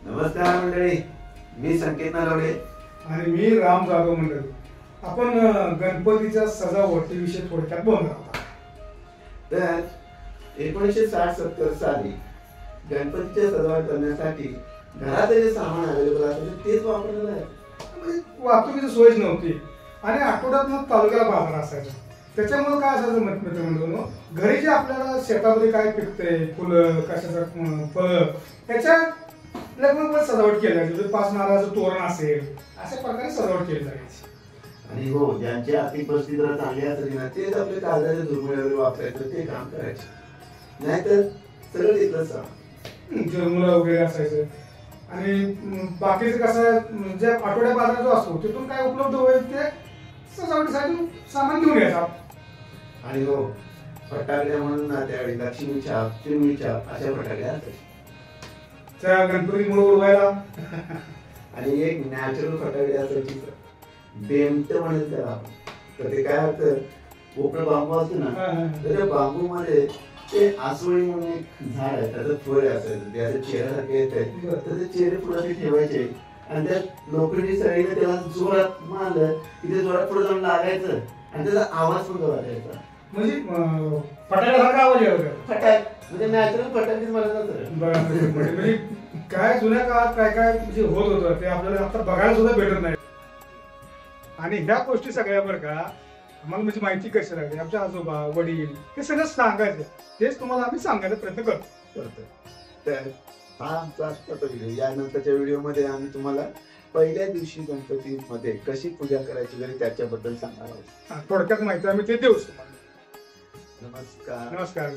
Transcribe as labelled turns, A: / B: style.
A: नमस्कार मंडळी, मी संकेत नलवडे
B: आणि मी राम जाधव मंडळी. आपण गणपतीच्या सजावटीविषयी थोडक्यात बोलणार आहोत.
A: तर 1960-70 साली गणपतीच्या सजावट करण्यासाठी घरात जे सामान अवेलेबल असायचं तेच वापरलेलं आहे.
B: म्हणजे वाहतुकीची सोयच नव्हती आणि आठवड्यातनं तालुक्याला बाजार असायचा. त्याच्यामुळे काय असायचं मित्रमंडळींनो, घरी जे आपल्याला शेतामध्ये काय पिकतंय, फुलं कशाचं फळं, त्याच्या लगभग सजावट केली जायची. 5 नारळाचं तोरण असेल, अशा प्रकारे सजावट केली जायची.
A: आणि हो, ज्यांची आर्थिक परिस्थिती जरा चांगली असेल ना, तेच आपले कागदाचे दुर्मिळ वगैरे वापरायचं, ते काम करायचे. नाहीतर सगळं तिथलंच
B: जरमुला वगैरे असायचं. आणि बाकीचं कसं, जे आठवड्या बाजार जो असतो तिथून काय उपलब्ध होईल ते सजावटीसाठी सामान घेऊन यायचं.
A: आणि हो, फटाकड्या म्हणून ना त्यावेळी लक्ष्मी छाप, चिमणी छाप अशा फटाकड्या असायच्या
B: त्या गणपतीमुळे उडवायला.
A: आणि एक नॅचरल फटाकडी असायची, बेमट म्हणेल त्याला आपण. तर ते काय होतं, पोपळ बांबू असतो ना, तर त्या बांबू मध्ये ते आसवळी म्हणून एक झाड आहे, त्याचं फळ असायचं, ते असं चेहऱ्यासारखे येत आहे. तर ते चेहरे पुढे ठेवायचे आणि त्या लोखंडी सळीने त्याला जोरात मारलं की ते जोरात पुढे जाऊन लागायचं आणि त्याचा आवाज पण वाजायचा.
B: म्हणजे फटाक्यासारखा आवाज यायचा.
A: फटाक म्हणजे नॅचरल फटाकेच मला जातं.
B: म्हणजे काय जुन्या काळात काय काय म्हणजे होत होतं ते आपल्याला आता बघायला सुद्धा भेटत नाही. आणि ह्या गोष्टी सगळ्या बरं का आम्हाला म्हणजे माहिती कशी लागली, आमच्या आजोबा वडील हे सगळं सांगायचं, तेच तुम्हाला आम्ही सांगायचा प्रयत्न करतो.
A: तर हा आमचा आजचा व्हिडिओ. यानंतरच्या व्हिडिओमध्ये आम्ही तुम्हाला पहिल्या दिवशी गणपतीमध्ये कशी पूजा करायची वगैरे त्याच्याबद्दल सांगणार आहोत.
B: थोडक्यात माहिती आम्ही ते देऊच तुम्हाला.
A: नमस्कार.
B: नमस्कार.